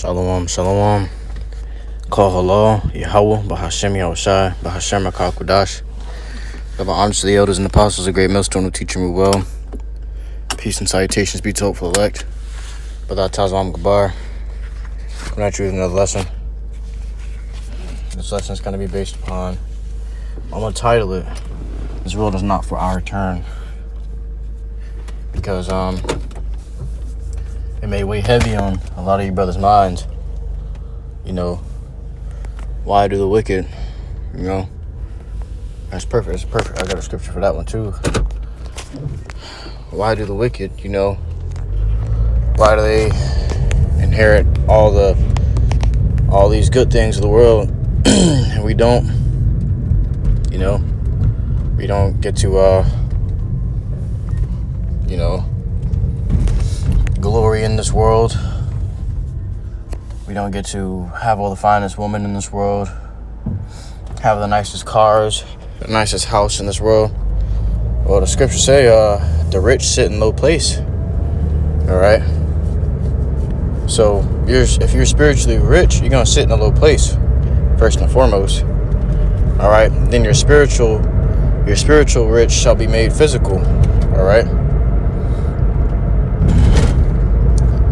Shalom, shalom. Call halal, YAHAWAH, BAHASHAM, BAHASHAM, QADASH. Give honor to the elders and apostles, a great millstone who teach me well. Peace and salutations be to hopeful elect. Brother Tazam Gabar. Coming at you with another lesson. This lesson is going to be based upon, I'm going to title it, This World is Not for Our Turn. Because, it may weigh heavy on a lot of you brothers' minds. You know, why do the wicked, you know? That's perfect. It's perfect. I got a scripture for that one too. Why do the wicked, you know, why do they inherit all these good things of the world and we don't, you know, we don't get to, you know, glory in this world. We don't get to have all the finest women in this world, have the nicest cars, the nicest house in this world. Well, the scriptures say the rich sit in low place. All right. So if you're spiritually rich, you're gonna sit in a low place first and foremost. All right. Then your spiritual rich shall be made physical. All right.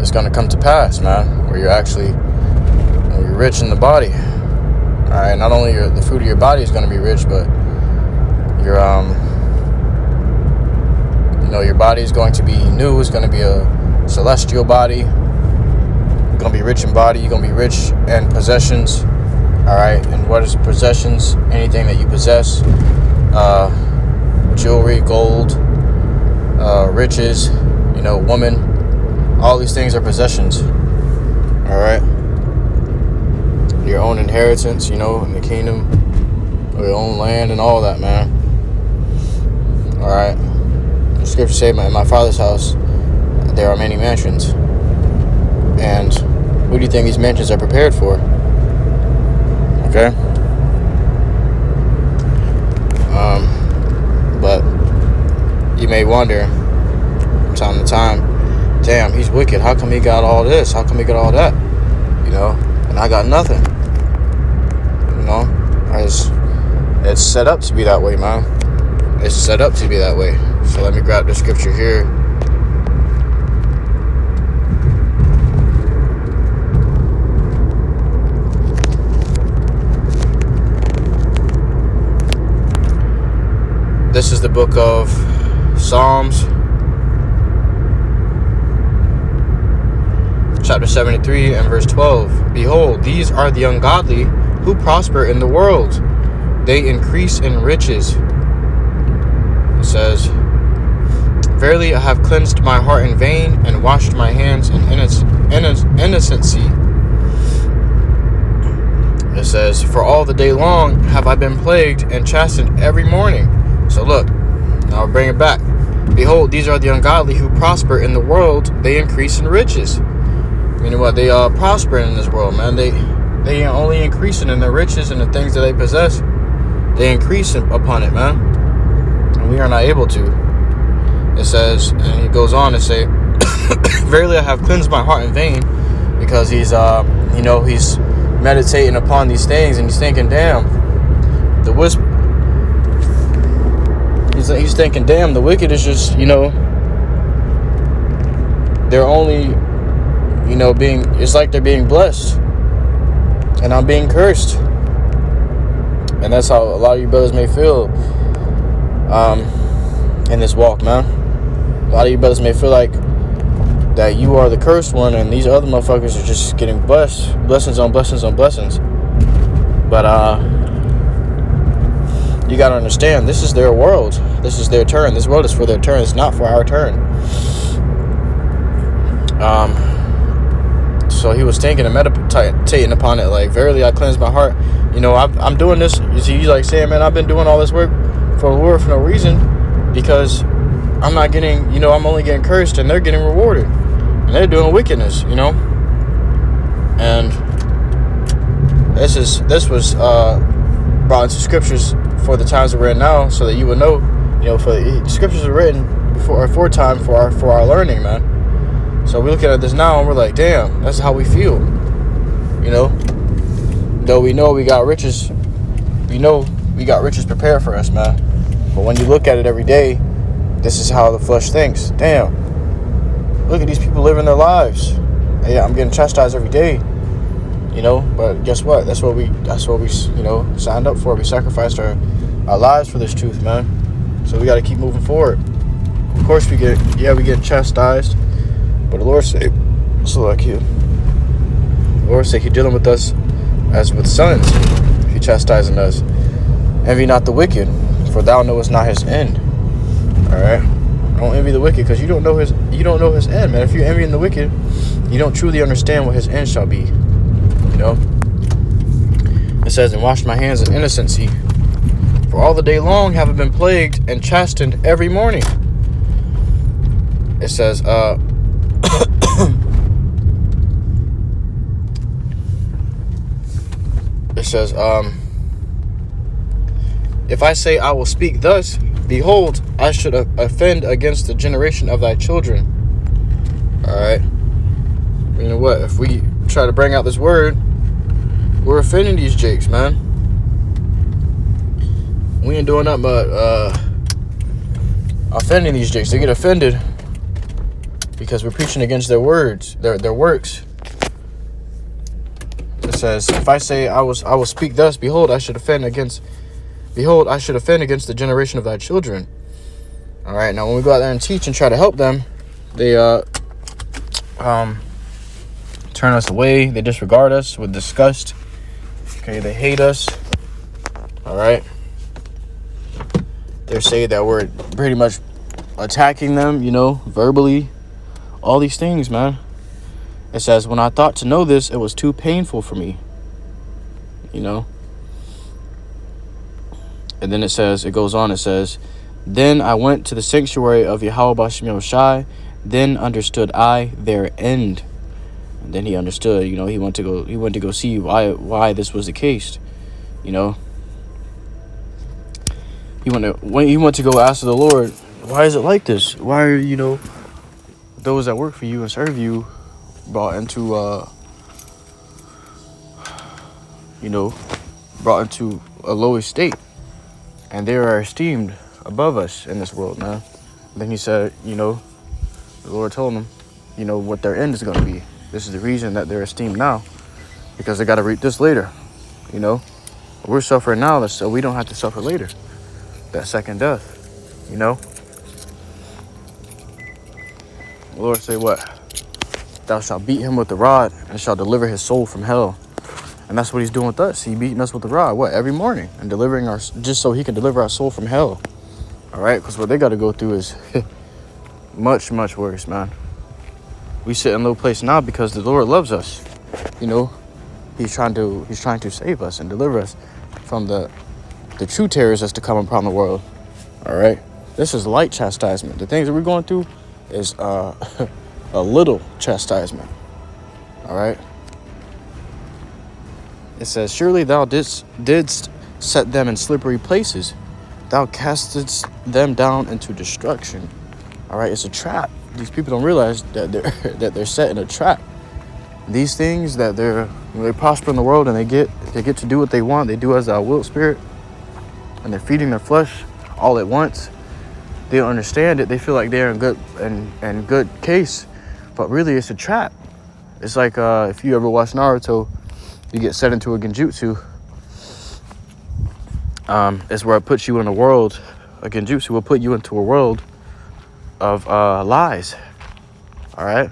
It's gonna come to pass, man, where you're rich in the body. All right. Not only the food of your body is gonna be rich, but your body is going to be new. It's going to be a celestial body. You're going to be rich in body. You're going to be rich in possessions. All right. And what is possessions? Anything that you possess. Jewelry, gold, riches, woman. All these things are possessions. All right. Your own inheritance, in the kingdom. Or your own land and all that, man. All right. The scriptures say, in my father's house, there are many mansions. And who do you think these mansions are prepared for? Okay? But you may wonder from time to time, damn, he's wicked. How come he got all this? How come he got all that? And I got nothing. It's set up to be that way, man. It's set up to be that way. So let me grab the scripture here. This is the book of Psalms, chapter 73 and verse 12. Behold, these are the ungodly who prosper in the world. They increase in riches. It says, verily I have cleansed my heart in vain and washed my hands in innocency. It says, for all the day long have I been plagued and chastened every morning. So look, now I'll bring it back. Behold, these are the ungodly who prosper in the world. They increase in riches. Meaning what? They prospering in this world, man. They are only increasing in the riches and the things that they possess. They increase upon it, man. And we are not able to. It says, and he goes on to say, verily I have cleansed my heart in vain, because he's he's meditating upon these things and he's thinking, damn, he's thinking, damn, the wicked is just, they're only, it's like they're being blessed and I'm being cursed. And that's how a lot of you brothers may feel in this walk, man. A lot of you brothers may feel like that you are the cursed one and these other motherfuckers are just getting blessed. Blessings on blessings on blessings. But you got to understand, this is their world. This is their turn. This world is for their turn. It's not for our turn. So he was thinking and meditating upon it, like, verily I cleanse my heart. I'm doing this. You see, he's like saying, man, I've been doing all this work for the Lord for no reason, because I'm not getting, I'm only getting cursed and they're getting rewarded. And they're doing wickedness, And this was brought into scriptures for the times that we're in now, so that you would know, for the scriptures are written aforetime for our learning, man. So we're looking at this now and we're like, damn, that's how we feel. You know, though we know we got riches prepared for us, man. But when you look at it every day, this is how the flesh thinks. Damn, look at these people living their lives. Yeah, I'm getting chastised every day. You know, but guess what? That's what we signed up for. We sacrificed our lives for this truth, man. So we got to keep moving forward. Of course, we get chastised, but the Lord said, "So like you." The Lord said, He dealing with us as with sons. He chastising us. Envy not the wicked, for thou knowest not his end. All right, don't envy the wicked, because you don't know his end, man. If you're envying the wicked, you don't truly understand what his end shall be. You know, it says, "And wash my hands in innocency, for all the day long have I been plagued and chastened every morning." It says, if I say I will speak thus, behold, I should offend against the generation of thy children. All right. You know what? If we try to bring out this word, we're offending these jakes, man. We ain't doing nothing but offending these jakes. They get offended because we're preaching against their words, their works. It says, if I say I will speak thus, behold, I should offend against the generation of thy children. All right, now when we go out there and teach and try to help them, they turn us away. They disregard us with disgust. Okay, they hate us. All right. They say that we're pretty much attacking them, you know, verbally. All these things, man. It says, when I thought to know this, it was too painful for me. You know. And then it goes on, it says, then I went to the sanctuary of YAHAWASHI, then understood I their end. And then he understood, you know, he went to go see why this was the case. You know. He went to go ask the Lord, why is it like this? Why are, you know, those that work for you and serve you brought into a low estate, and they are esteemed above us in this world, man. And then he said, you know, the Lord told him, you know, what their end is going to be. This is the reason that they're esteemed now, because they got to reap this later. You know, we're suffering now, so we don't have to suffer later. That second death, you know. The Lord say what? Thou shalt beat him with the rod and shalt deliver his soul from hell. And that's what he's doing with us. He beating us with the rod, every morning, and delivering just so he can deliver our soul from hell. All right, because what they got to go through is much, much worse, man. We sit in a low place now because the Lord loves us. You know, he's trying to save us and deliver us from the true terrors that's to come upon the world. All right, this is light chastisement. The things that we're going through is a little chastisement. All right. It says, surely thou didst set them in slippery places. Thou castest them down into destruction. All right, it's a trap. These people don't realize that they're set in a trap. These things that they prosper in the world and they get to do what they want. They do as thou wilt, spirit, and they're feeding their flesh all at once. They don't understand it. They feel like they're in good case, but really it's a trap. It's like if you ever watch Naruto, you get set into a genjutsu. It's where it puts you in a world. A genjutsu will put you into a world of lies. All right,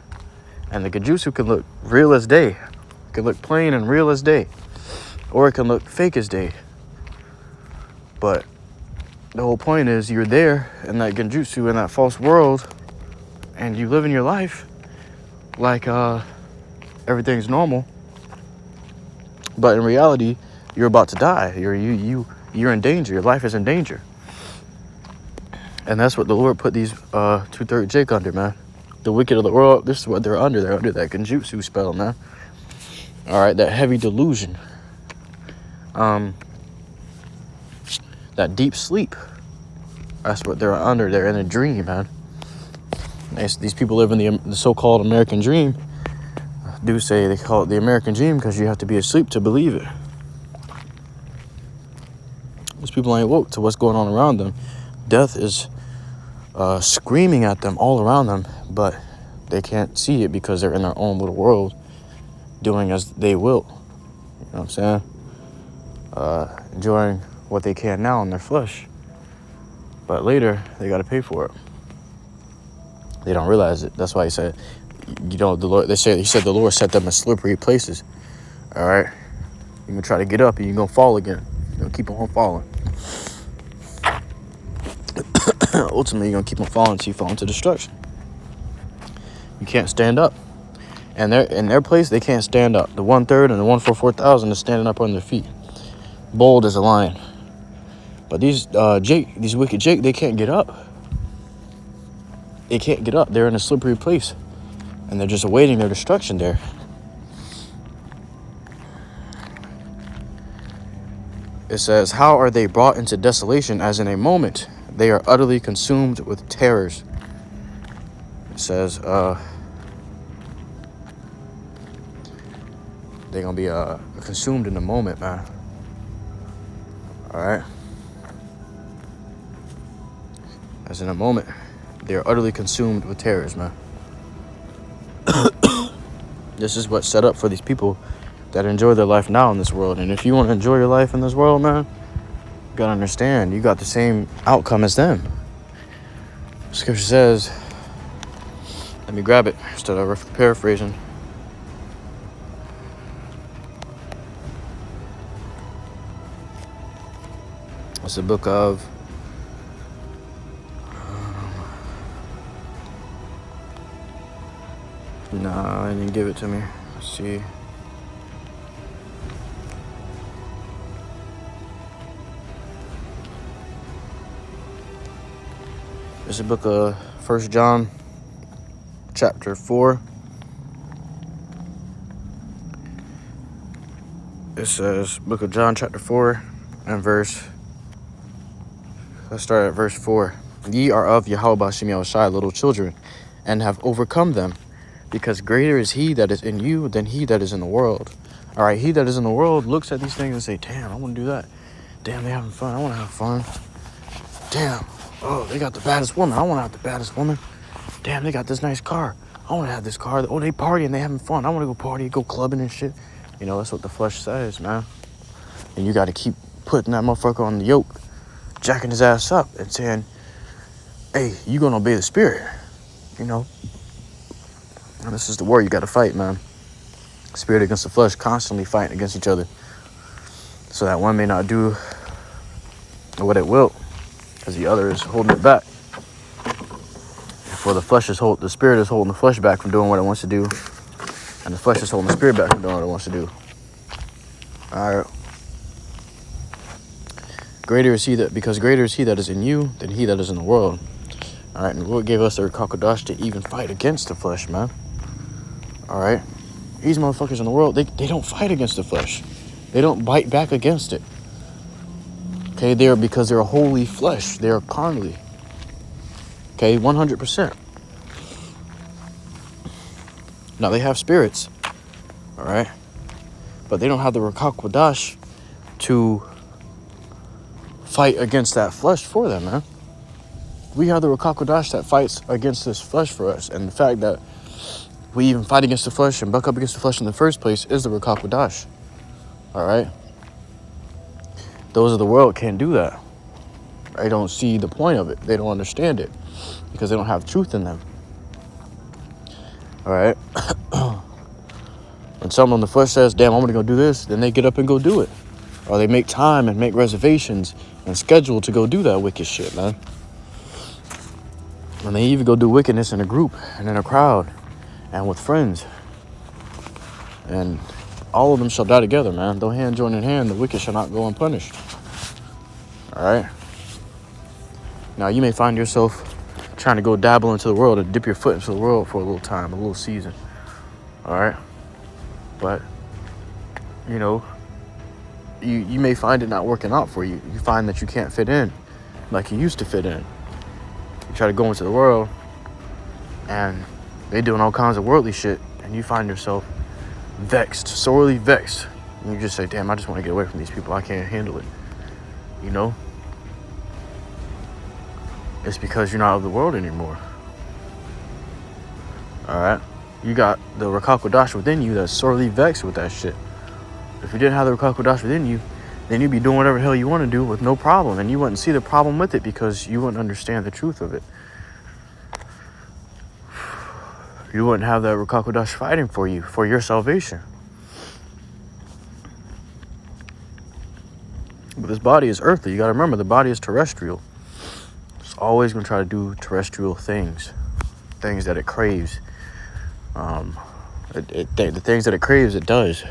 and the genjutsu can look real as day. It can look plain and real as day, or it can look fake as day. But the whole point is you're there in that genjutsu, in that false world, and you live in your life like everything's normal. But in reality, you're about to die. You're in danger. Your life is in danger. And that's what the Lord put these 2/3 Jake under, man. The wicked of the world, this is what they're under. They're under that genjutsu spell, man. All right, that heavy delusion. That deep sleep. That's what they're under. They're in a dream, man. These people live in the so-called American dream. do say they call it the American dream because you have to be asleep to believe it. These people ain't woke to what's going on around them. Death is screaming at them all around them, but they can't see it because they're in their own little world doing as they will. You know what I'm saying? Enjoying what they can now in their flesh. But later, they got to pay for it. They don't realize it. That's why he said, you know, the Lord, he said the Lord set them in slippery places. All right? You're going to try to get up and you're going to fall again. You're going to keep on falling. Ultimately, you're going to keep on falling until you fall into destruction. You can't stand up. And they're in their place, they can't stand up. The 1/3 and the 1 for 4,000 is standing up on their feet. Bold as a lion. But these wicked Jake, they can't get up. They can't get up. They're in a slippery place. And they're just awaiting their destruction there. It says, how are they brought into desolation as in a moment? They are utterly consumed with terrors. It says, they're going to be consumed in a moment, man. All right? As in a moment, they are utterly consumed with terrors, man. This is what's set up for these people that enjoy their life now in this world. And if you want to enjoy your life in this world, man, you got to understand, you got the same outcome as them. Scripture says, let me grab it instead of paraphrasing. It's the book of nah, they didn't give it to me. Let's see. It's the book of 1 John chapter 4. It says, book of John chapter 4 and let's start at verse 4. Ye are of YAHAWASHI, little children, and have overcome them, because greater is he that is in you than he that is in the world. All right, he that is in the world looks at these things and say, damn, I want to do that. Damn, they having fun. I want to have fun. Damn, oh, they got the baddest woman. I want to have the baddest woman. Damn, they got this nice car. I want to have this car. Oh, they partying. They having fun. I want to go party, go clubbing and shit. You know, that's what the flesh says, man. And you got to keep putting that motherfucker on the yoke, jacking his ass up and saying, hey, you going to obey the spirit, you know. And this is the war you got to fight, man. Spirit against the flesh, constantly fighting against each other. So that one may not do what it will, because the other is holding it back. For the spirit is holding the flesh back from doing what it wants to do. And the flesh is holding the spirit back from doing what it wants to do. All right. Because greater is he that is in you than he that is in the world. All right, and the Lord gave us the QADASH to even fight against the flesh, man. All right. These motherfuckers in the world, they don't fight against the flesh. They don't bite back against it. Okay, because they're a holy flesh. They're carnally. Okay, 100%. Now, they have spirits. All right. But they don't have the QADASH to fight against that flesh for them, man. We have the QADASH that fights against this flesh for us. And the fact that we even fight against the flesh and buck up against the flesh in the first place is the QADASH. All right? Those of the world can't do that. They don't see the point of it. They don't understand it because they don't have truth in them. All right? When someone in the flesh says, damn, I'm going to go do this, then they get up and go do it. Or they make time and make reservations and schedule to go do that wicked shit, man. And they even go do wickedness in a group and in a crowd and with friends. And all of them shall die together, man. Though hand join in hand, the wicked shall not go unpunished. All right? Now, you may find yourself trying to go dabble into the world and dip your foot into the world for a little time, a little season. All right? But, you know, you may find it not working out for you. You find that you can't fit in like you used to fit in. You try to go into the world and they doing all kinds of worldly shit, and you find yourself vexed, sorely vexed. And you just say, damn, I just want to get away from these people. I can't handle it. You know? It's because you're not of the world anymore. Alright? You got the RAWCHAA QADASH within you that's sorely vexed with that shit. If you didn't have the RAWCHAA QADASH within you, then you'd be doing whatever the hell you want to do with no problem. And you wouldn't see the problem with it because you wouldn't understand the truth of it. You wouldn't have that RAWCHAA QADASH fighting for you, for your salvation. But this body is earthly. You got to remember, the body is terrestrial. It's always going to try to do terrestrial things. Things that it craves. The things that it craves, it does.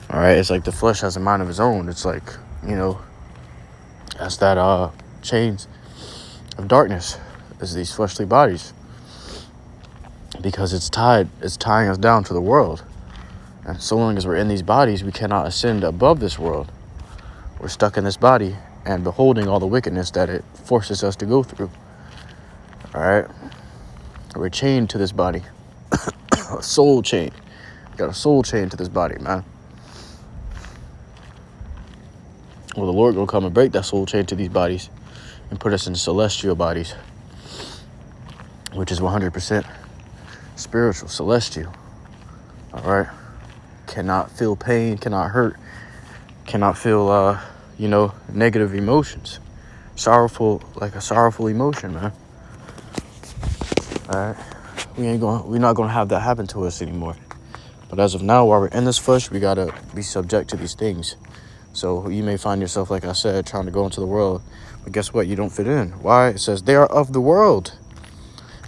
All right, it's like the flesh has a mind of its own. It's like, you know, that's that chains of darkness, is these fleshly bodies, because it's tying us down to the world. And so long as we're in these bodies, we cannot ascend above this world. We're stuck in this body and beholding all the wickedness that it forces us to go through. All right, we're chained to this body. A soul chain. You got a soul chain to this body, man. Well, the Lord gonna come and break that soul chain to these bodies and put us in celestial bodies, which is 100% spiritual, celestial. All right, cannot feel pain, cannot hurt, cannot feel negative emotions, like a sorrowful emotion, man. All right, we're not gonna have that happen to us anymore. But as of now, while we're in this flesh, we gotta be subject to these things. So you may find yourself, like I said, trying to go into the world, but guess what? You don't fit in. Why? It says they are of the world.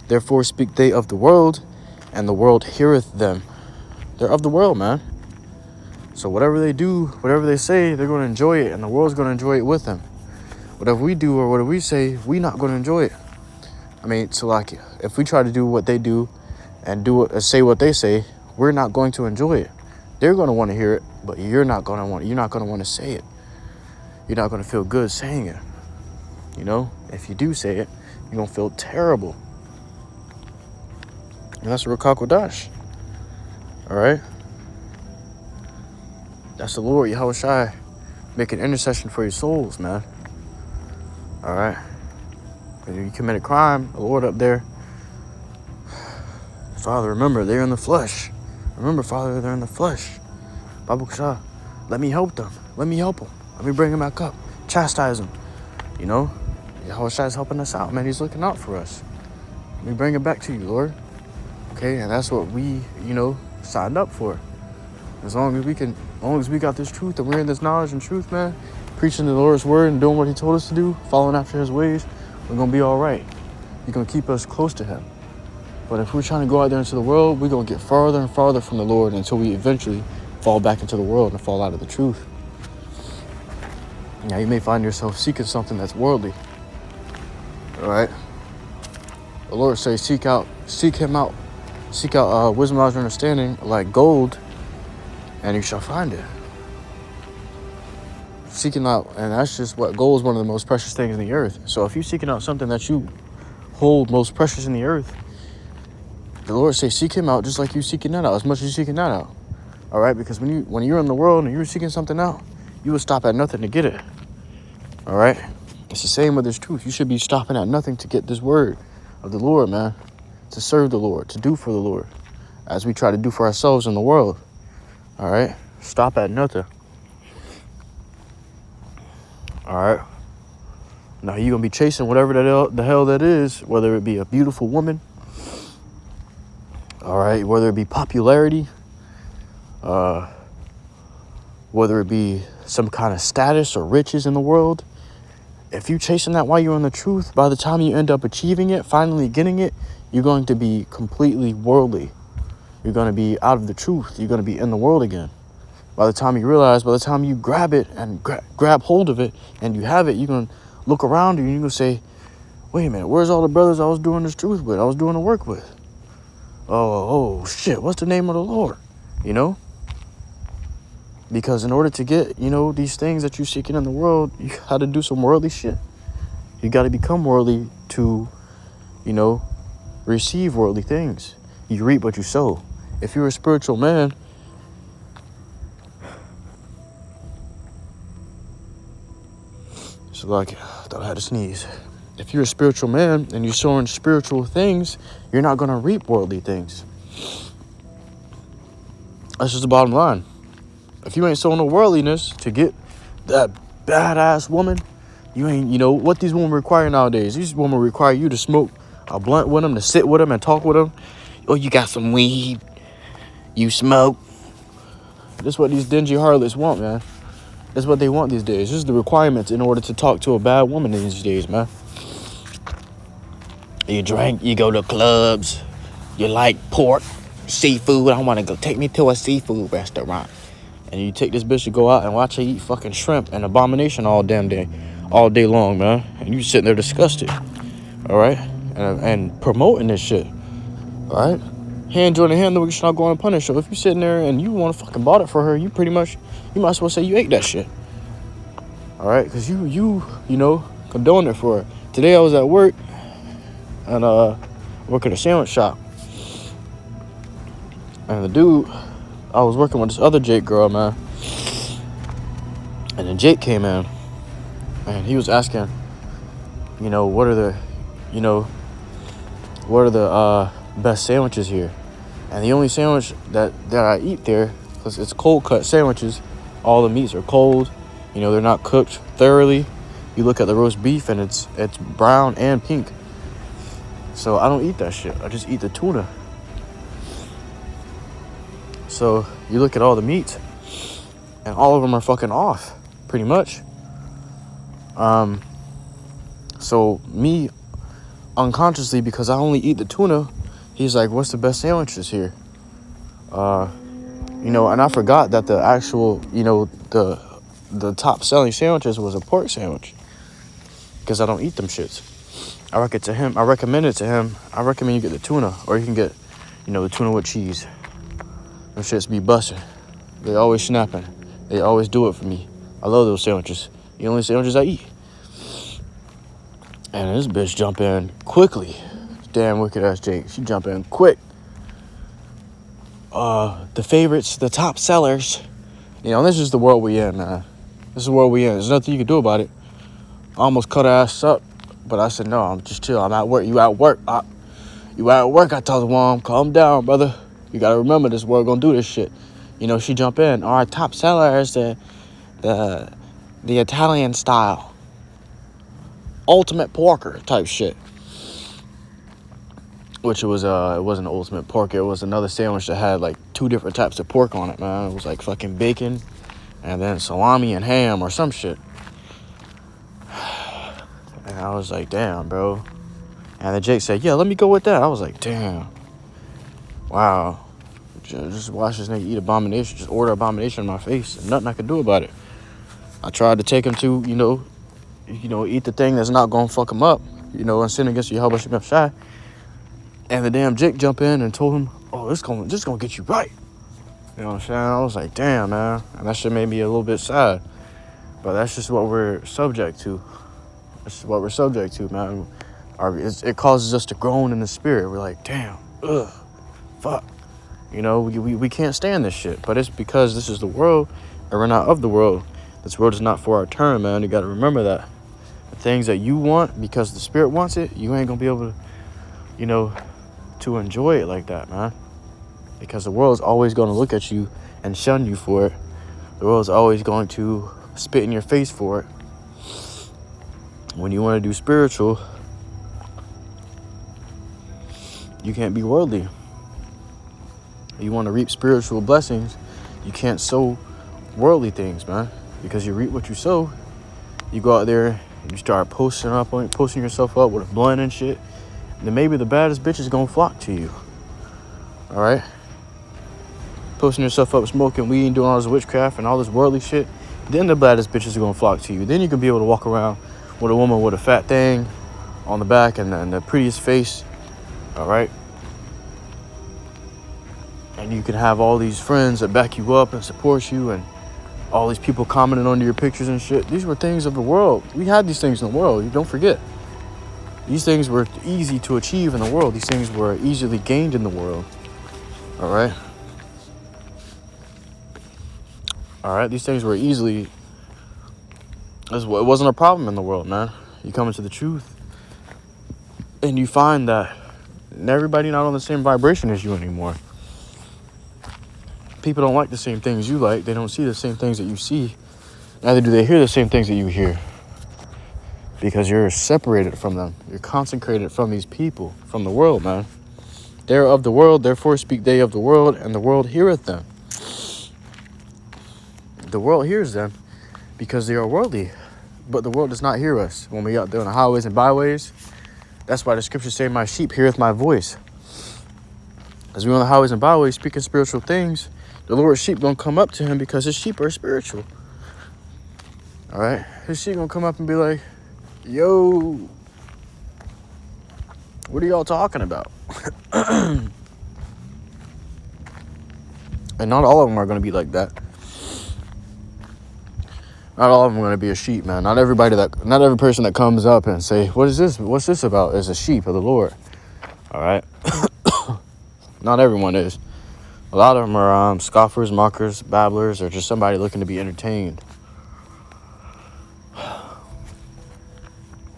Therefore speak they of the world, and the world heareth them. They're of the world, man. So whatever they do, whatever they say, they're going to enjoy it, and the world's going to enjoy it with them. Whatever we do or whatever we say, we're not going to enjoy it. I mean, so like, if we try to do what they do and say what they say, we're not going to enjoy it. They're going to want to hear it, but you're not going to want to say it. You're not going to feel good saying it. You know, if you do say it, you're going to feel terrible. And that's RAWCHAA QADASH. All right. That's the Lord, YAHAWASHI, making intercession for your souls, man. All right. If you commit a crime, the Lord up there, Father, remember, they're in the flesh. Remember, Father, they're in the flesh. Babu Shah, let me help them. Let me help them. Let me bring them back up. Chastise them. You know, YAHAWASHI is helping us out, man. He's looking out for us. Let me bring it back to you, Lord. Okay, and that's what we, signed up for. As long as we got this truth and we're in this knowledge and truth, man, preaching the Lord's word and doing what he told us to do, following after his ways, we're going to be all right. He's going to keep us close to him. But if we're trying to go out there into the world, we're going to get farther and farther from the Lord until we eventually fall back into the world and fall out of the truth. Now, you may find yourself seeking something that's worldly. All right? The Lord says, seek him out. Seek out wisdom, knowledge, and understanding like gold, and you shall find it. Seeking out, and that's just what gold is, one of the most precious things in the earth. So if you're seeking out something that you hold most precious in the earth, the Lord says, seek him out just like you're seeking that out, as much as you're seeking that out. All right, because when you're in the world and you're seeking something out, you will stop at nothing to get it. All right, it's the same with this truth. You should be stopping at nothing to get this word of the Lord, man. To serve the Lord, to do for the Lord, as we try to do for ourselves in the world. All right, stop at nothing. All right, now you're gonna be chasing whatever the hell that is, whether it be a beautiful woman, all right, whether it be popularity, whether it be some kind of status or riches in the world. If you're chasing that while you're in the truth, by the time you end up achieving it, finally getting it, you're going to be completely worldly. You're going to be out of the truth. You're going to be in the world again. By the time you realize, by the time you grab it and grab hold of it and you have it, you're going to look around you and you're going to say, wait a minute, where's all the brothers I was doing this truth with? I was doing the work with. Oh, shit, what's the name of the Lord? You know? Because in order to get, these things that you're seeking in the world, you got to do some worldly shit. You got to become worldly to, receive worldly things. You reap what you sow. if you're a spiritual man, so like, I thought I had to sneeze. If you're a spiritual man and you're sowing spiritual things, you're not going to reap worldly things. That's just the bottom line. If you ain't sowing no worldliness to get that badass woman, you ain't, you know, what these women require nowadays. These women require you to smoke a blunt with them, to sit with them and talk with them. Oh, you got some weed. You smoke. That's what these dingy harlots want, man. That's what they want these days. This is the requirements in order to talk to a bad woman these days, man. You drink, you go to clubs, you like pork, seafood. I want to go, take me to a seafood restaurant. And you take this bitch to go out and watch her eat fucking shrimp and abomination all damn day, all day long, man. And you sitting there disgusted, all right? And promoting this shit, all right? Hand joining hand, though, we should not go unpunished. So if you're sitting there and you want to fucking bought it for her, you pretty much, you might as well say you ate that shit, all right? Because you know, condone it for her. Today I was at work and working at a sandwich shop. And the dude, I was working with this other Jake girl, man. And then Jake came in and he was asking, you know, what are the best sandwiches here? And the only sandwich that I eat there, because it's cold cut sandwiches, all the meats are cold, you know, they're not cooked thoroughly. You look at the roast beef and it's brown and pink. So I don't eat that shit. I just eat the tuna. So you look at all the meats and all of them are fucking off, pretty much. So me, unconsciously, because I only eat the tuna, he's like, what's the best sandwiches here? You know, and I forgot that the actual, you know, the top selling sandwiches was a pork sandwich, because I don't eat them shits. I recommend it to him. I recommend you get the tuna, or you can get, you know, the tuna with cheese. Them shits be busting. They always snapping. They always do it for me. I love those sandwiches. The only sandwiches I eat. And this bitch jump in quickly. Damn wicked ass Jake. She jump in quick. The favorites, the top sellers. You know, this is the world we in, man. This is the world we in. There's nothing you can do about it. I almost cut her ass up. But I said, no, I'm just chill. I'm at work. You at work. You at work. I told the mom, calm down, brother. You got to remember this world going to do this shit. You know, she jump in. Our top seller is the Italian style. Ultimate porker type shit. Which it wasn't ultimate porker. It was another sandwich that had like 2 different types of pork on it, man. It was like fucking bacon and then salami and ham or some shit. And I was like, damn, bro. And then Jake said, yeah, let me go with that. I was like, damn. Wow. Just watch this nigga eat abomination. Just order abomination in my face. And nothing I could do about it. I tried to take him to, you know, eat the thing that's not going to fuck him up. You know, and sin against YAHAWASHI. And the damn Jake jumped in and told him, oh, this going to get you right. You know what I'm saying? I was like, damn, man. And that shit made me a little bit sad. But that's just what we're subject to. That's what we're subject to, man. It causes us to groan in the spirit. We're like, damn, ugh, fuck. You know, we can't stand this shit. But it's because this is the world, and we're not of the world. This world is not for our turn, man. You got to remember that. The things that you want, because the spirit wants it, you ain't going to be able to, you know, to enjoy it like that, man. Because the world's always going to look at you and shun you for it. The world's always going to spit in your face for it. When you want to do spiritual, you can't be worldly. You want to reap spiritual blessings, you can't sow worldly things, man. Because you reap what you sow. You go out there and you start posting yourself up with a blunt and shit. And then maybe the baddest bitch is going to flock to you. All right? Posting yourself up, smoking weed, and doing all this witchcraft and all this worldly shit. Then the baddest bitches are going to flock to you. Then you can be able to walk around with a woman with a fat thing on the back and the prettiest face, all right? And you can have all these friends that back you up and support you, and all these people commenting under your pictures and shit. These were things of the world. We had these things in the world. You don't forget. These things were easy to achieve in the world. These things were easily gained in the world, all right? All right, these things were easily. It wasn't a problem in the world, man. You come into the truth, and you find that everybody not on the same vibration as you anymore. People don't like the same things you like. They don't see the same things that you see. Neither do they hear the same things that you hear. Because you're separated from them. You're consecrated from these people, from the world, man. They're of the world, therefore speak they of the world, and the world heareth them. The world hears them because they are worldly. But the world does not hear us. When we out there on the highways and byways, that's why the scriptures say, my sheep heareth my voice. As we're on the highways and byways speaking spiritual things, the Lord's sheep don't come up to him because his sheep are spiritual. All right? His sheep gonna come up and be like, yo, what are y'all talking about? And not all of them are going to be like that. Not all of them are going to be a sheep, man. Not every person that comes up and say, what is this? What's this about? Is a sheep of the Lord. All right. Not everyone is. A lot of them are scoffers, mockers, babblers, or just somebody looking to be entertained.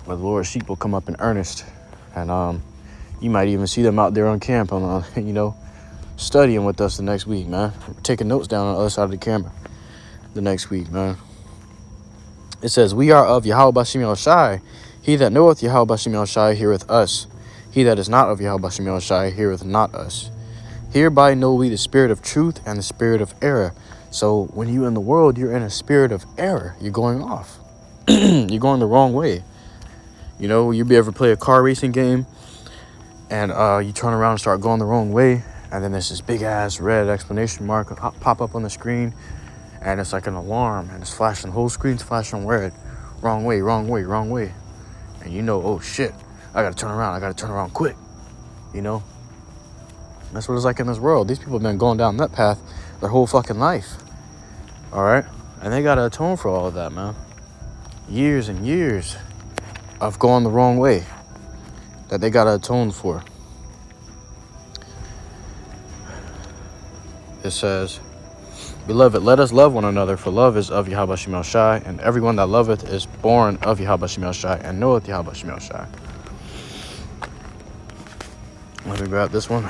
But the Lord's sheep will come up in earnest. And you might even see them out there on camp, studying with us the next week, man. Taking notes down on the other side of the camera the next week, man. It says, we are of YAHAWASHI. He that knoweth YAHAWASHI heareth us. He that is not of YAHAWASHI heareth not us. Hereby know we the spirit of truth and the spirit of error. So when you're in the world, you're in a spirit of error. You're going off. You're going the wrong way. You know, you'll be able to play a car racing game and you turn around and start going the wrong way. And then there's this big ass red exclamation mark pop up on the screen. And it's like an alarm and it's flashing, the whole screen's flashing red. Wrong way, wrong way, wrong way. And you know, oh shit, I gotta turn around quick. You know? That's what it's like in this world. These people have been going down that path their whole fucking life. All right? And they gotta atone for all of that, man. Years and years of going the wrong way that they gotta atone for. It says, beloved, let us love one another, for love is of YAHAWASHI, and everyone that loveth is born of YAHAWASHI, and knoweth YAHAWASHI. Let me grab this one.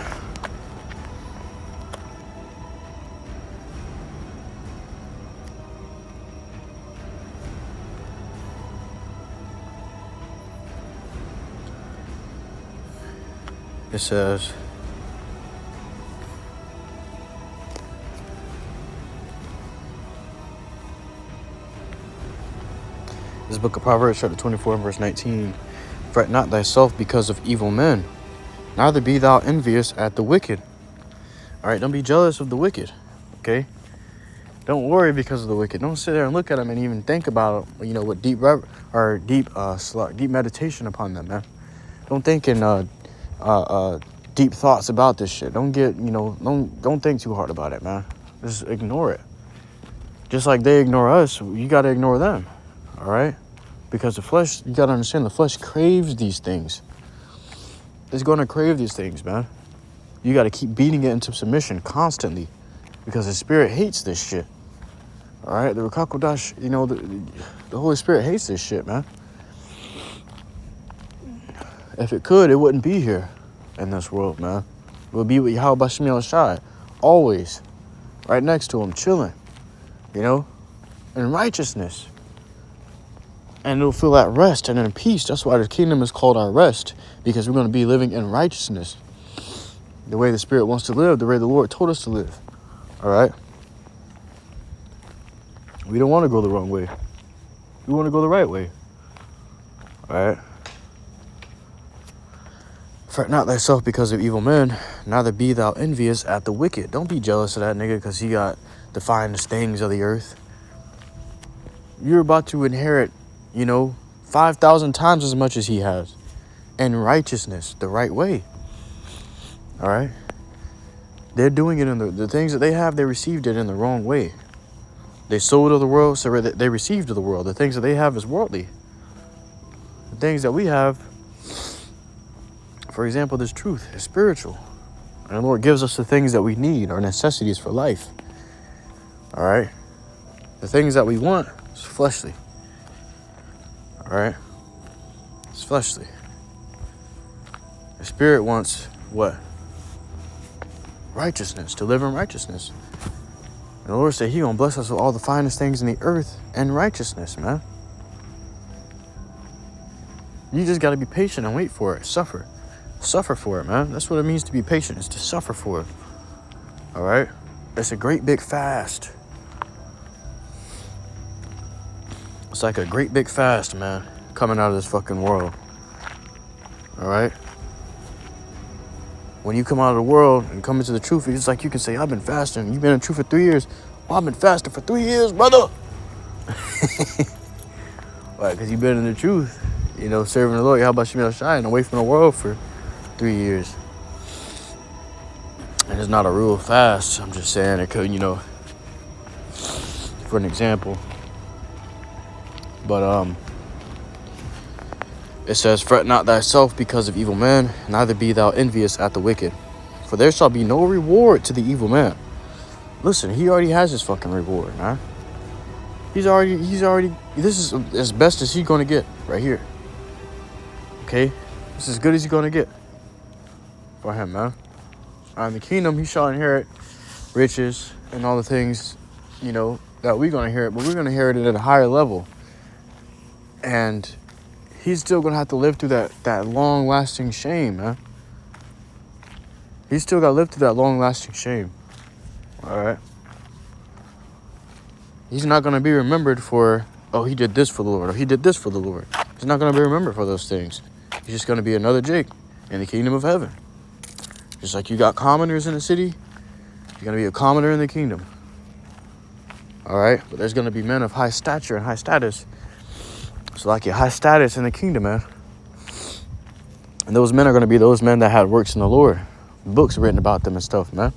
It says, this book of Proverbs, chapter 24, and verse 19. Fret not thyself because of evil men, neither be thou envious at the wicked. All right, don't be jealous of the wicked, okay? Don't worry because of the wicked. Don't sit there and look at them and even think about, with deep meditation upon them, man. Don't think in deep thoughts about this shit. Don't get, don't think too hard about it, man. Just ignore it. Just like they ignore us, you got to ignore them. All right? Because the flesh, you got to understand, the flesh craves these things. It's going to crave these things, man. You got to keep beating it into submission constantly because the spirit hates this shit. All right? The QADASH, the Holy Spirit hates this shit, man. If it could, it wouldn't be here in this world, man. It would be with YAHAWASHI, always right next to him, chilling, in righteousness. And it'll feel at rest and in peace. That's why the kingdom is called our rest, because we're going to be living in righteousness. The way the Spirit wants to live, the way the Lord told us to live. All right? We don't want to go the wrong way. We want to go the right way. All right? Fret not thyself because of evil men, neither be thou envious at the wicked. Don't be jealous of that nigga because he got the finest things of the earth. You're about to inherit 5,000 times as much as he has. And righteousness, the right way. All right? They're doing it in the things that they have, they received it in the wrong way. They sold of the world, so they received of the world. The things that they have is worldly. The things that we have, for example, this truth is spiritual. And the Lord gives us the things that we need, our necessities for life. All right? The things that we want is fleshly. All right? It's fleshly. The spirit wants what? Righteousness, to live in righteousness. And the Lord said he gonna bless us with all the finest things in the earth and righteousness, man. You just gotta be patient and wait for it. Suffer. Suffer for it, man. That's what it means to be patient, is to suffer for it. All right? It's a great big fast. It's like a great big fast, man, coming out of this fucking world. All right? When you come out of the world and come into the truth, it's like you can say, I've been fasting. You've been in the truth for 3 years. Well, I've been fasting for 3 years, brother. Why? Because you've been in the truth, you know, serving the Lord. YAHAWASHI, and away from the world for 3 years. And it's not a real fast. I'm just saying it could, you know, for an example. But it says, fret not thyself because of evil men, neither be thou envious at the wicked. For there shall be no reward to the evil man. Listen, he already has his fucking reward, man. He's already, this is as best as he's going to get right here. Okay? This is as good as he's going to get for him, man. In the kingdom, he shall inherit riches and all the things, you know, that we're going to inherit. But we're going to inherit it at a higher level. And he's still going to have to live through that long-lasting shame, man. He's still got to live through that long-lasting shame. All right? He's not going to be remembered for, oh, he did this for the Lord, or he did this for the Lord. He's not going to be remembered for those things. He's just going to be another Jake in the kingdom of heaven. Just like you got commoners in the city, you're going to be a commoner in the kingdom. All right? But there's going to be men of high stature and high status. So like your high status in the kingdom, man. And those men are going to be those men that had works in the Lord. Books written about them and stuff, man.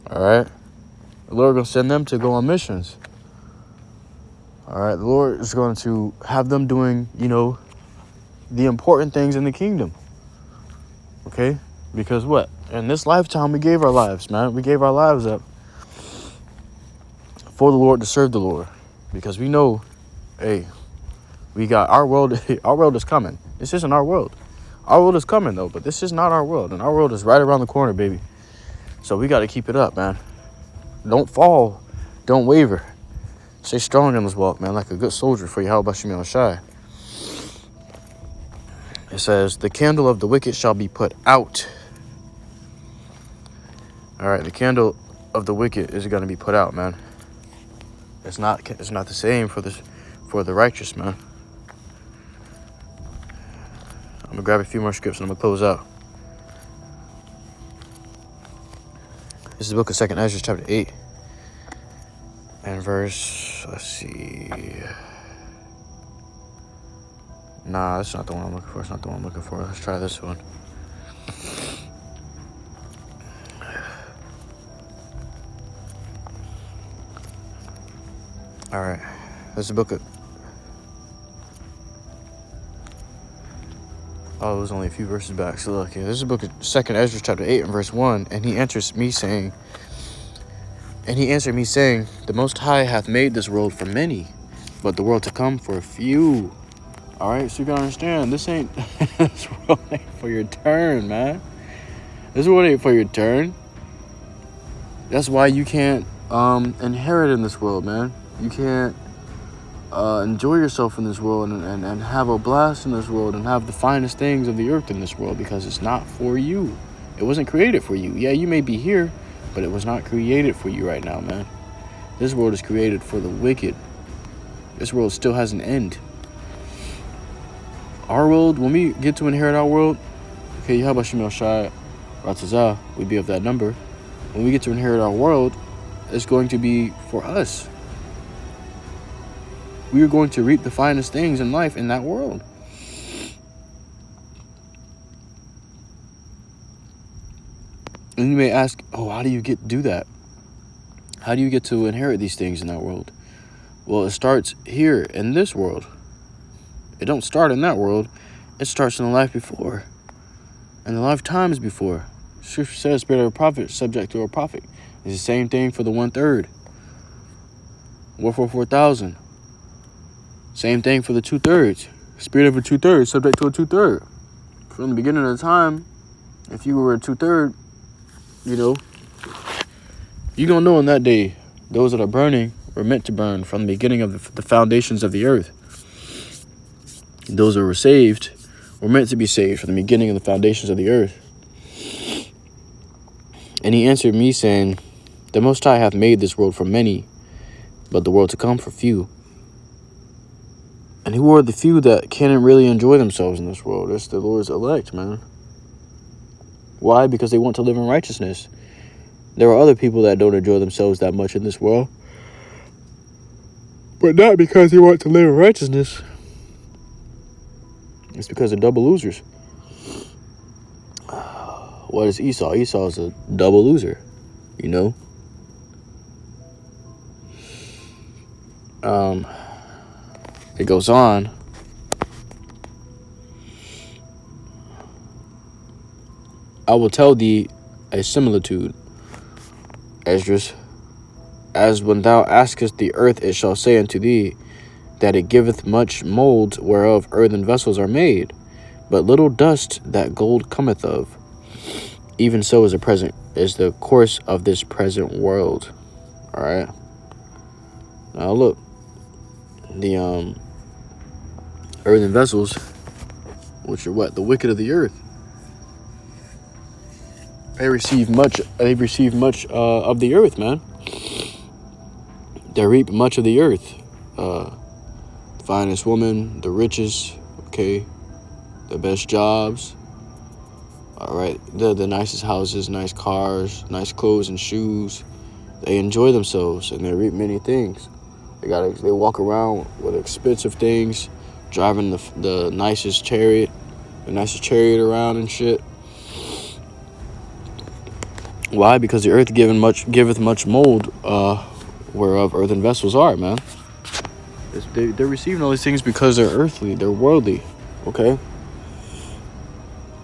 All right? The Lord is going to send them to go on missions. All right? The Lord is going to have them doing, you know, the important things in the kingdom. Okay? Because what? In this lifetime, we gave our lives, man. We gave our lives up for the Lord, to serve the Lord. Because we know, hey, we got our world. Our world is coming. This isn't our world. Our world is coming, though, but this is not our world. And our world is right around the corner, baby. So we got to keep it up, man. Don't fall. Don't waver. Stay strong in this walk, man, like a good soldier for YAHAWASHI. It says, the candle of the wicked shall be put out. All right, the candle of the wicked is going to be put out, man. It's not the same for the righteous, man. I'm going to grab a few more scripts and I'm going to close out. This is the book of 2nd Ezra, chapter 8. And verse, let's see. Nah, that's not the one I'm looking for. It's not the one I'm looking for. Let's try this one. All right. This is the book of... Oh, it was only a few verses back. So look, this is the book of 2nd Ezra, chapter 8, and verse 1. And he answered me, saying, the Most High hath made this world for many, but the world to come for a few. All right, so you gotta understand, this ain't this world ain't for your turn, man. This world ain't for your turn. That's why you can't inherit in this world, man. You can't enjoy yourself in this world and have a blast in this world and have the finest things of the earth in this world, because it's not for you. It wasn't created for you. Yeah, you may be here, but it was not created for you right now, man. This world is created for the wicked. This world still has an end. Our world, when we get to inherit our world, okay, YAHAWASHI, RAWCHAA, we be of that number. When we get to inherit our world, it's going to be for us. We are going to reap the finest things in life in that world. And you may ask, oh, how do you do that? How do you get to inherit these things in that world? Well, it starts here in this world. It don't start in that world. It starts in the life before. And the lifetimes before. Scripture says, spirit of a prophet subject to a prophet. It's the same thing for the 1/3. Wherefore 4,000. Same thing for the 2/3. Spirit of a 2/3, subject to a 2/3. From the beginning of the time, if you were a 2/3, you know, you're going to know on that day, those that are burning were meant to burn from the beginning of the foundations of the earth. Those that were saved were meant to be saved from the beginning of the foundations of the earth. And he answered me, saying, the Most High hath made this world for many, but the world to come for few. And who are the few that can't really enjoy themselves in this world? It's the Lord's elect, man. Why? Because they want to live in righteousness. There are other people that don't enjoy themselves that much in this world, but not because they want to live in righteousness. It's because they're double losers. What is Esau? Esau is a double loser, you know. It goes on. I will tell thee a similitude, Esdras, as when thou askest the earth, it shall say unto thee, that it giveth much mold whereof earthen vessels are made, but little dust that gold cometh of. Even so is the course of this present world. All right. Now look, the earthen vessels, which are what? The wicked of the earth. They receive much of the earth, man. They reap much of the earth. The finest woman, the richest, okay, the best jobs. All right, the nicest houses, nice cars, nice clothes and shoes. They enjoy themselves and they reap many things. They walk around with expensive things, driving the nicest chariot around and shit. Why? Because the earth giveth much mold, whereof earthen vessels are, man. They're receiving all these things because they're earthly, they're worldly, okay?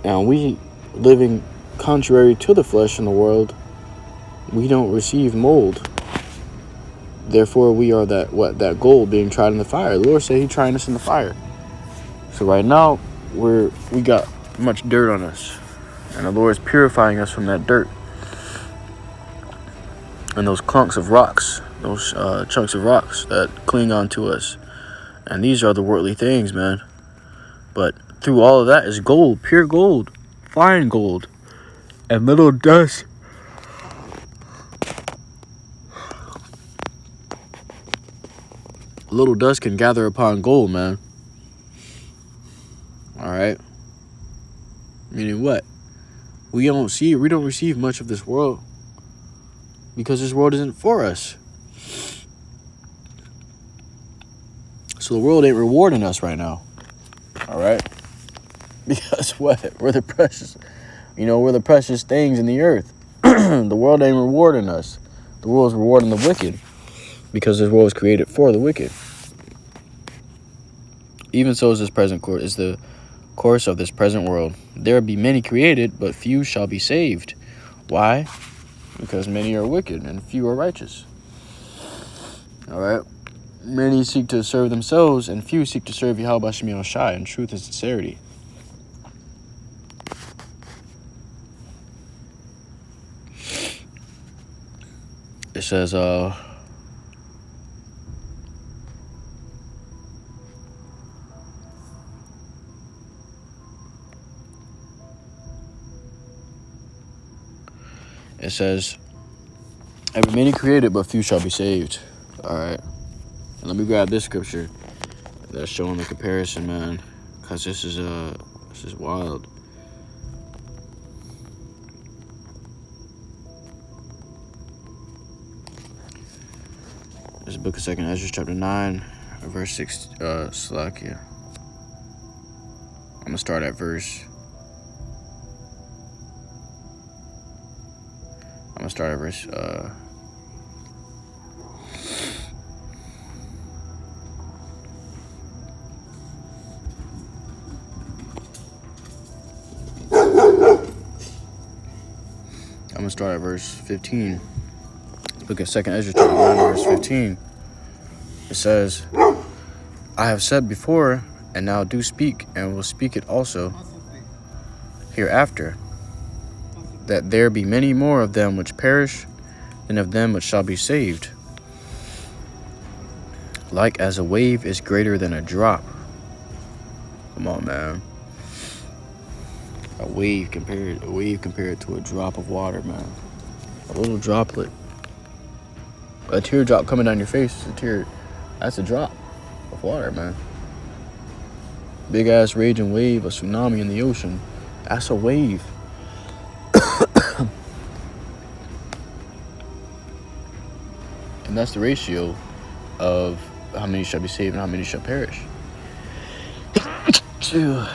And we, living contrary to the flesh in the world, we don't receive mold. Therefore, we are that gold being tried in the fire. The Lord said He trying us in the fire. So right now, we got much dirt on us, and the Lord is purifying us from that dirt and those clunks of rocks, those chunks of rocks that cling on to us. And these are the worldly things, man. But through all of that is gold, pure gold, fine gold, and little dust. Little dust can gather upon gold, man. All right. Meaning what? We don't receive much of this world because this world isn't for us. So the world ain't rewarding us right now. All right. Because what? We're the precious things in the earth. The world ain't rewarding us. The world's rewarding the wicked because this world was created for the wicked. Even so is the course of this present world. There be many created, but few shall be saved. Why? Because many are wicked and few are righteous. All right. Many seek to serve themselves, and few seek to serve YAHAWASHI in truth and sincerity. It says, every many created, but few shall be saved. All right. And let me grab this scripture that's showing the comparison, man, because this is wild. This is the book of 2nd Ezra, chapter 9, verse 6. Slakia. I'm gonna start at verse. I'm gonna start at verse 15. Look at 2nd Ezra chapter 9, verse 15. It says, I have said before, and now do speak, and will speak it also hereafter, that there be many more of them which perish than of them which shall be saved. Like as a wave is greater than a drop. Come on, man. A wave compared to a drop of water, man. A little droplet. A teardrop coming down your face is a tear. That's a drop of water, man. Big ass raging wave, a tsunami in the ocean. That's a wave. And that's the ratio of how many shall be saved and how many shall perish. So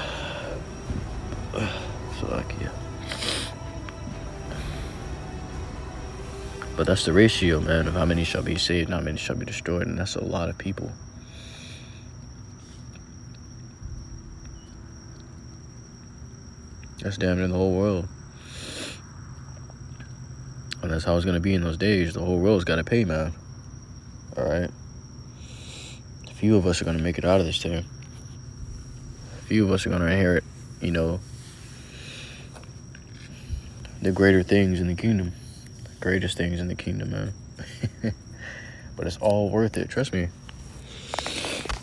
yeah. But that's the ratio, man, of how many shall be saved and how many shall be destroyed. And that's a lot of people. That's damn near the whole world. And that's how it's going to be in those days. The whole world's got to pay, man. All right? A few of us are going to make it out of this thing. A few of us are going to inherit, you know, the greater things in the kingdom. Greatest things in the kingdom, man. But it's all worth it. Trust me.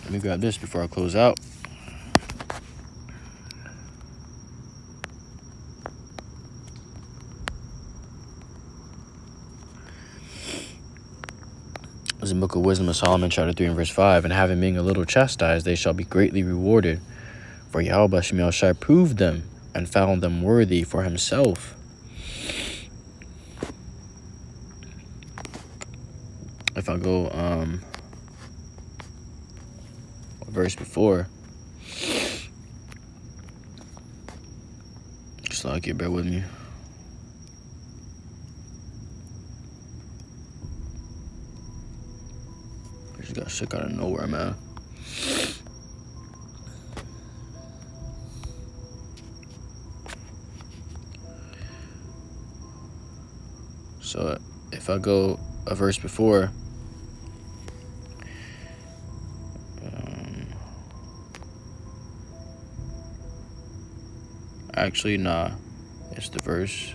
Let me grab this before I close out. It's the book of Wisdom of Solomon, chapter 3 and verse 5. And having been a little chastised, they shall be greatly rewarded. For YAHAWASHI shall prove them and found them worthy for himself. If I go a verse before, just like you, bear with me. I just got sick out of nowhere, man. So if I go a verse before, actually, nah, it's the verse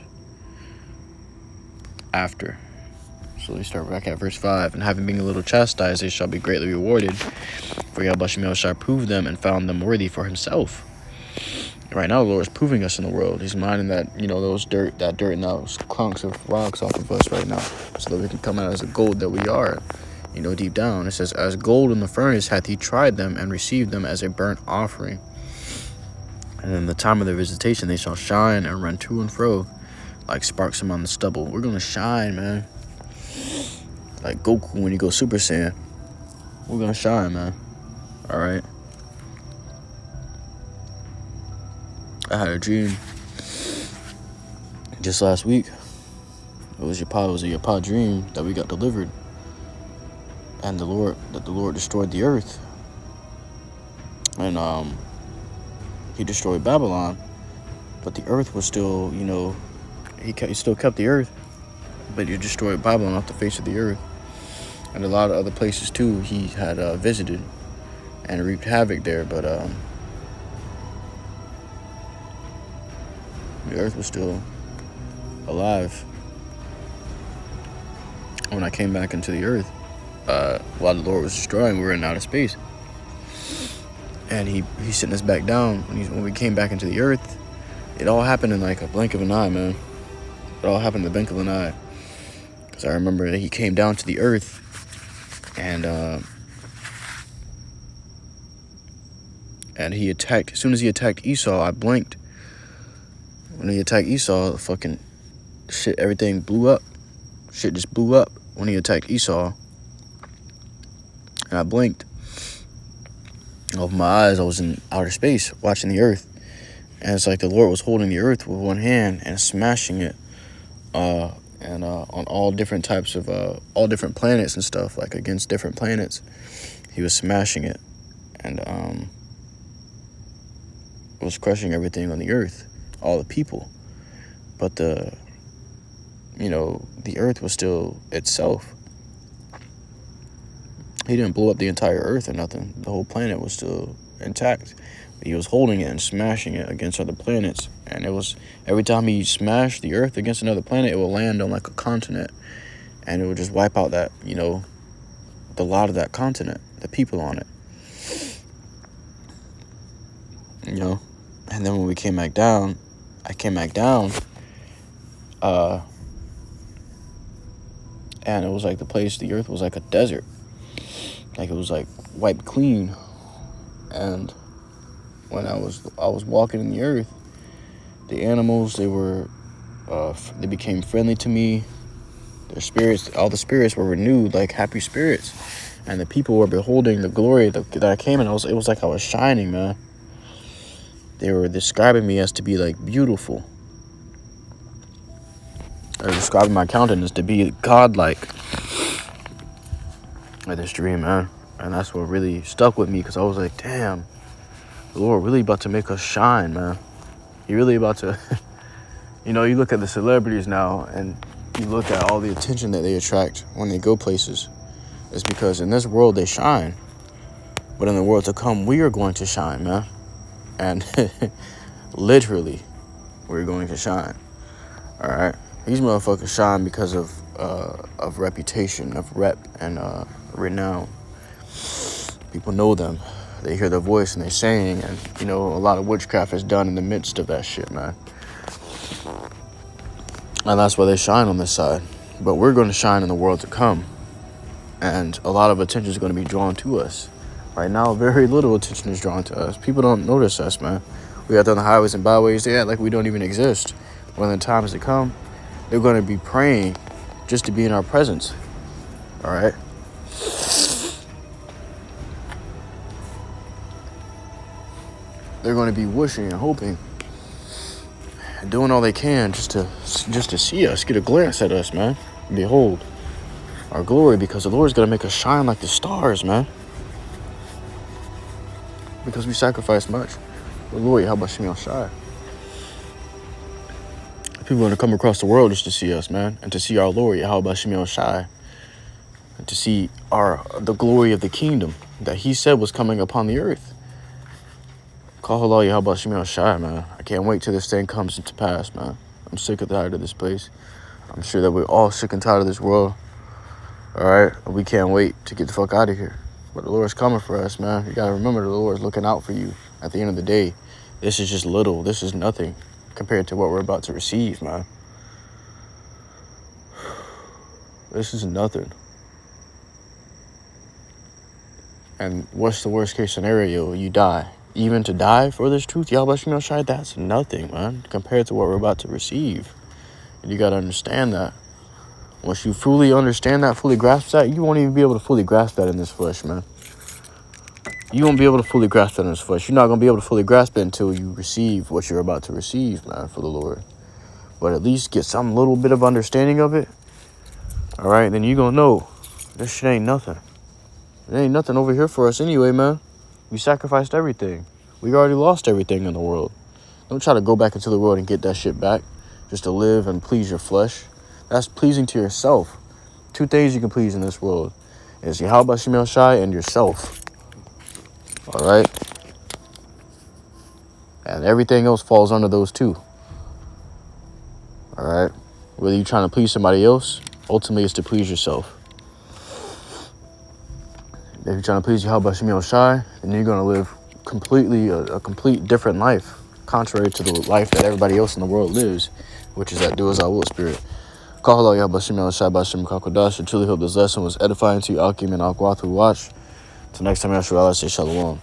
after. So let me start back at verse 5. And having been a little chastised, they shall be greatly rewarded. For YAHAWASHI shall prove them and found them worthy for himself. And right now, the Lord is proving us in the world. He's mining that, you know, that dirt and those clunks of rocks off of us right now, so that we can come out as the gold that we are, you know, deep down. It says, as gold in the furnace hath he tried them and received them as a burnt offering. And in the time of their visitation, they shall shine and run to and fro like sparks among the stubble. We're going to shine, man. Like Goku when he goes Super Saiyan. We're going to shine, man. All right. I had a dream just last week. It was a Yahawah dream that we got delivered. And the Lord destroyed the earth. And he destroyed Babylon, but the earth was still, you know, he still kept the earth, but he destroyed Babylon off the face of the earth. And a lot of other places too he had visited and wreaked havoc there, but the earth was still alive when I came back into the earth. While the Lord was destroying, we were in outer space. And he's sitting us back down. When we came back into the earth, it all happened in like a blink of an eye, man. It all happened in the blink of an eye. Because I remember that he came down to the earth, and he attacked. As soon as he attacked Esau, I blinked. When he attacked Esau, fucking shit, everything blew up. Shit just blew up when he attacked Esau. And I blinked. I opened my eyes, I was in outer space watching the earth. And it's like the Lord was holding the earth with one hand and smashing it. On all different types of, all different planets and stuff, like against different planets. He was smashing it. And was crushing everything on the earth, all the people. But the earth was still itself. He didn't blow up the entire earth or nothing. The whole planet was still intact. He was holding it and smashing it against other planets. And it was, every time he smashed the earth against another planet, it would land on like a continent. And it would just wipe out that, you know, the lot of that continent, the people on it. You know? And then when we came back down, I came back down, and it was like the earth was like a desert. Like it was like wiped clean. And when I was walking in the earth, the animals, they became friendly to me. Their spirits, all the spirits were renewed, like happy spirits. And the people were beholding the glory that I came in. It was like I was shining, man. They were describing me as to be like beautiful. They're describing my countenance to be godlike. At this dream, man. And that's what really stuck with me, because I was like, damn, the Lord really about to make us shine, man. He really about to, you know, you look at the celebrities now and you look at all the attention that they attract when they go places. It's because in this world they shine. But in the world to come, we are going to shine, man. And literally, we're going to shine. All right? These motherfuckers shine because of reputation, of rep, and renown. People know them. They hear their voice and they're saying, and you know, a lot of witchcraft is done in the midst of that shit, man. And that's why they shine on this side. But we're going to shine in the world to come. And a lot of attention is going to be drawn to us. Right now, very little attention is drawn to us. People don't notice us, man. We got on the highways and byways, they act like we don't even exist. When the times to come, they're going to be praying just to be in our presence. All right? They're going to be wishing and hoping and doing all they can just to see us, get a glance at us, man. Behold our glory, because the Lord's going to make us shine like the stars, man. Because we sacrifice much. The Lord, YAHAWASHI. People are going to come across the world just to see us, man. And to see our Lord, YAHAWASHI. And to see the glory of the kingdom that he said was coming upon the earth. Call halal YAHAWASHI, man. I can't wait till this thing comes into pass, man. I'm sick and tired of this place. I'm sure that we're all sick and tired of this world. All right? We can't wait to get the fuck out of here. But the Lord's coming for us, man. You got to remember the Lord's looking out for you. At the end of the day, this is just little. This is nothing compared to what we're about to receive, man. This is nothing. And what's the worst case scenario? You die. Even to die for this truth, YAHAWASHI, that's nothing, man, compared to what we're about to receive. And you got to understand that. Once you fully understand that, fully grasp that, you won't even be able to fully grasp that in this flesh, man. You won't be able to fully grasp that in this flesh. You're not going to be able to fully grasp it until you receive what you're about to receive, man, for the Lord. But at least get some little bit of understanding of it. All right, then you're going to know this shit ain't nothing. It ain't nothing over here for us anyway, man. We sacrificed everything. We already lost everything in the world. Don't try to go back into the world and get that shit back just to live and please your flesh. That's pleasing to yourself. Two things you can please in this world is YAHAWASHI and yourself. All right? And everything else falls under those two. All right? Whether you're trying to please somebody else, ultimately it's to please yourself. If you're trying to please YAHAWASHI, then you're going to live completely a complete different life, contrary to the life that everybody else in the world lives, which is that do as I will spirit. Call halal YAHAWASHI QADASH. I truly hope this lesson was edifying to you, Akim and Akwathu watch. Till next time, Yahshua, I say shalom.